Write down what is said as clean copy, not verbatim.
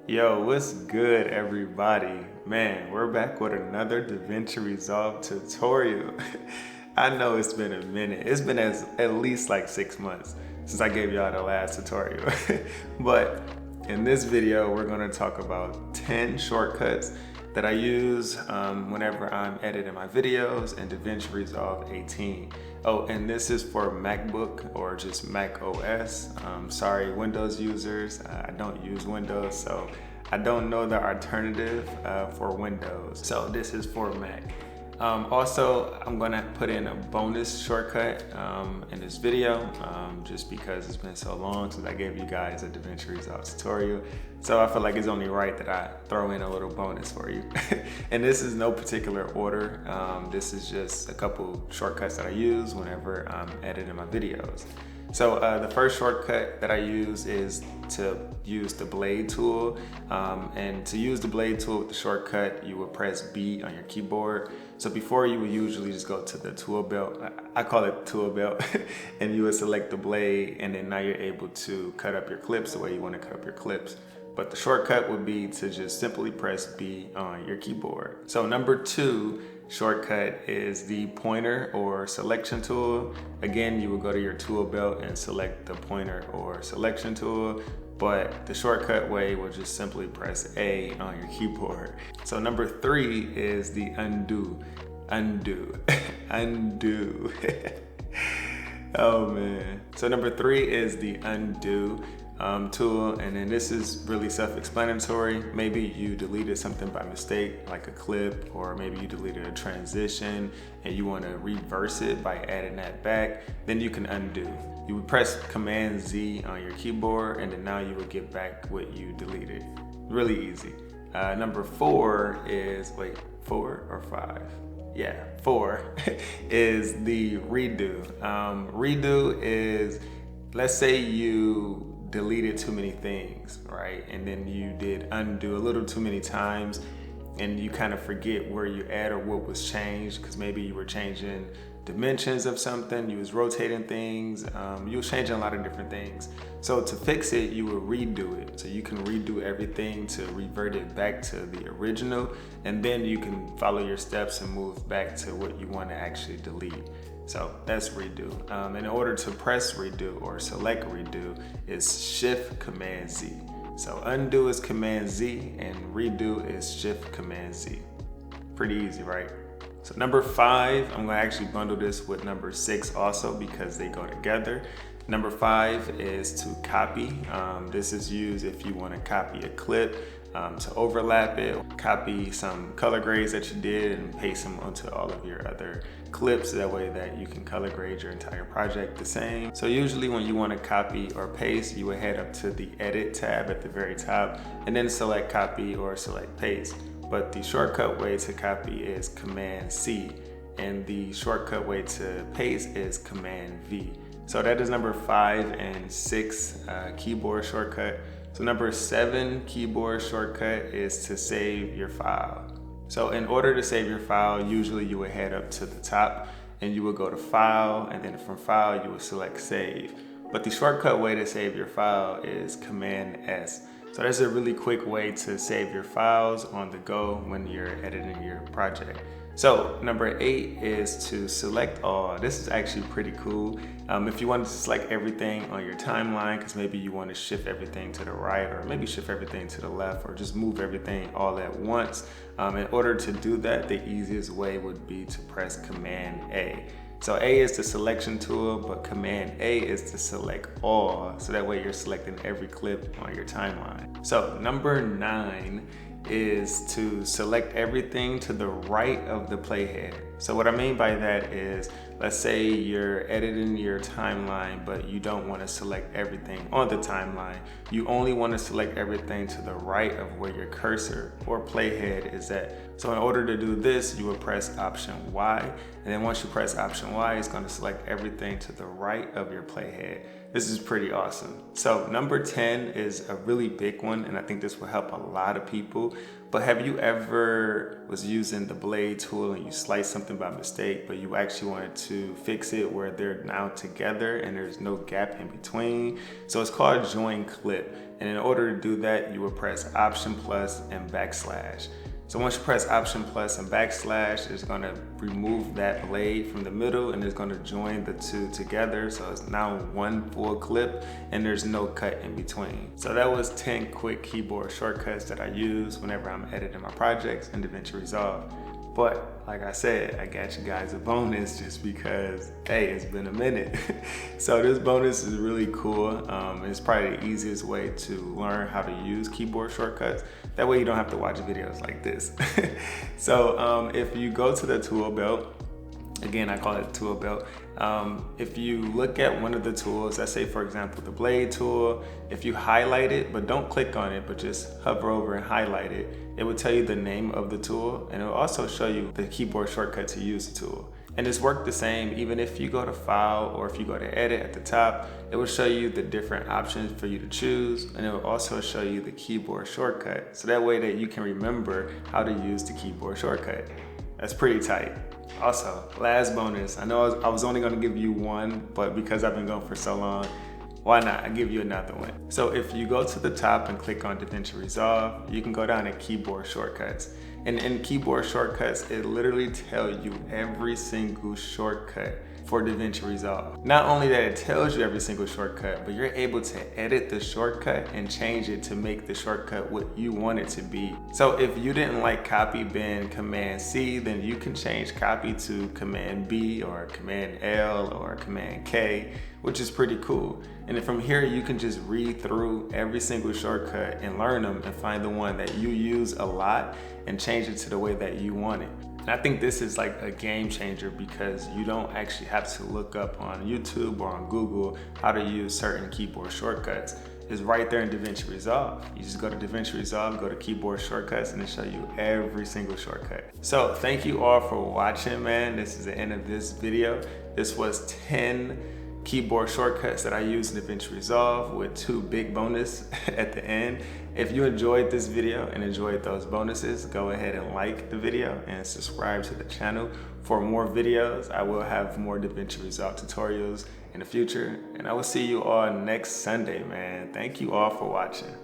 Yo, what's good, everybody? Man, we're back with another DaVinci Resolve tutorial. I know it's been a minute. It's been at least like 6 months since I gave y'all the last tutorial. But in this video, we're gonna talk about 10 shortcuts that I use whenever I'm editing my videos in DaVinci Resolve 18. Oh, and this is for MacBook or just Mac OS. Sorry, Windows users, I don't use Windows, so I don't know the alternative for Windows. So this is for Mac. Also, I'm gonna put in a bonus shortcut in this video just because it's been so long since I gave you guys a DaVinci Resolve tutorial. So I feel like it's only right that I throw in a little bonus for you. And this is no particular order. This is just a couple shortcuts that I use whenever I'm editing my videos. So the first shortcut that I use is to use the blade tool. And to use the blade tool with the shortcut, you would press B on your keyboard. So before you would usually just go to the tool belt, I call it tool belt, and you would select the blade, and then now you're able to cut up your clips the way you want to cut up your clips. But the shortcut would be to just simply press B on your keyboard. So number 2 shortcut is the pointer or selection tool. Again, you will go to your tool belt and select the pointer or selection tool, but the shortcut way will just simply press A on your keyboard. So number 3 is the undo. Undo. Oh man. So number 3 is the undo tool, and then this is really self-explanatory. Maybe you deleted something by mistake, like a clip, or maybe you deleted a transition and you want to reverse it by adding that back. Then you can undo. You would press Command Z on your keyboard, and then now you would get back what you deleted. Really easy. Number 4 is 4 or 5? Yeah, 4 is the redo. Redo is, let's say you deleted too many things, right? And then you did undo a little too many times, and you kind of forget where you at or what was changed, because maybe you were changing dimensions of something, you was rotating things, you was changing a lot of different things. So to fix it, you would redo it. So you can redo everything to revert it back to the original, and then you can follow your steps and move back to what you want to actually delete. So that's redo. In order to press redo or select redo is Shift Command Z. So undo is Command Z and redo is Shift Command Z. Pretty easy, right? So number 5, I'm gonna actually bundle this with number 6 also because they go together. Number 5 is to copy. This is used if you want to copy a clip to overlap it, copy some color grades that you did and paste them onto all of your other clips. That way that you can color grade your entire project the same. So usually when you want to copy or paste, you would head up to the edit tab at the very top and then select copy or select paste. But the shortcut way to copy is Command C, and the shortcut way to paste is Command V. So that is number 5 and 6 keyboard shortcut. So number 7 keyboard shortcut is to save your file. So in order to save your file, usually you would head up to the top and you would go to File, and then from File you would select Save. But the shortcut way to save your file is Command S. So that's a really quick way to save your files on the go when you're editing your project. So number 8 is to select all. This is actually pretty cool. If you want to select everything on your timeline, because maybe you want to shift everything to the right, or maybe shift everything to the left, or just move everything all at once. In order to do that, the easiest way would be to press Command A. So A is the selection tool, but Command A is to select all. So that way you're selecting every clip on your timeline. So number 9 is to select everything to the right of the playhead. So what I mean by that is, let's say you're editing your timeline, but you don't want to select everything on the timeline. You only want to select everything to the right of where your cursor or playhead is at. So in order to do this, you will press Option Y, and then once you press Option Y, it's going to select everything to the right of your playhead. This is pretty awesome. So number 10 is a really big one, and I think this will help a lot of people, But have you ever was using the blade tool and you sliced something by mistake, but you actually wanted to fix it where they're now together and there's no gap in between? So it's called join clip. And in order to do that, you would press Option plus and backslash. So once you press Option plus and backslash, it's gonna remove that blade from the middle and it's gonna join the two together. So it's now one full clip and there's no cut in between. So that was 10 quick keyboard shortcuts that I use whenever I'm editing my projects in DaVinci Resolve. But like I said, I got you guys a bonus just because, hey, it's been a minute. So this bonus is really cool. It's probably the easiest way to learn how to use keyboard shortcuts. That way you don't have to watch videos like this. So if you go to the tool belt, again, I call it the tool belt. If you look at one of the tools, let's say for example, the blade tool, if you highlight it, but don't click on it, but just hover over and highlight it, it will tell you the name of the tool and it will also show you the keyboard shortcut to use the tool. And it's worked the same, even if you go to File or if you go to Edit at the top, it will show you the different options for you to choose, and it will also show you the keyboard shortcut. So that way that you can remember how to use the keyboard shortcut. That's pretty tight. Also, last bonus, I know I was only gonna give you one, but because I've been going for so long, why not? I'll give you another one. So if you go to the top and click on DaVinci Resolve, you can go down to keyboard shortcuts. And in keyboard shortcuts, it literally tells you every single shortcut for DaVinci Resolve. Not only that it tells you every single shortcut, but you're able to edit the shortcut and change it to make the shortcut what you want it to be. So if you didn't like copy being Command C, then you can change copy to Command B or Command L or Command K, which is pretty cool. And then from here, you can just read through every single shortcut and learn them and find the one that you use a lot and change it to the way that you want it. And I think this is like a game changer because you don't actually have to look up on YouTube or on Google how to use certain keyboard shortcuts. It's right there in DaVinci Resolve. You just go to DaVinci Resolve, go to keyboard shortcuts, and it'll show you every single shortcut. So thank you all for watching, man. This is the end of this video. This was 10 keyboard shortcuts that I use in DaVinci Resolve with 2 big bonus at the end. If you enjoyed this video and enjoyed those bonuses, go ahead and like the video and subscribe to the channel for more videos. I will have more DaVinci Resolve tutorials in the future, and I will see you all next Sunday, man. Thank you all for watching.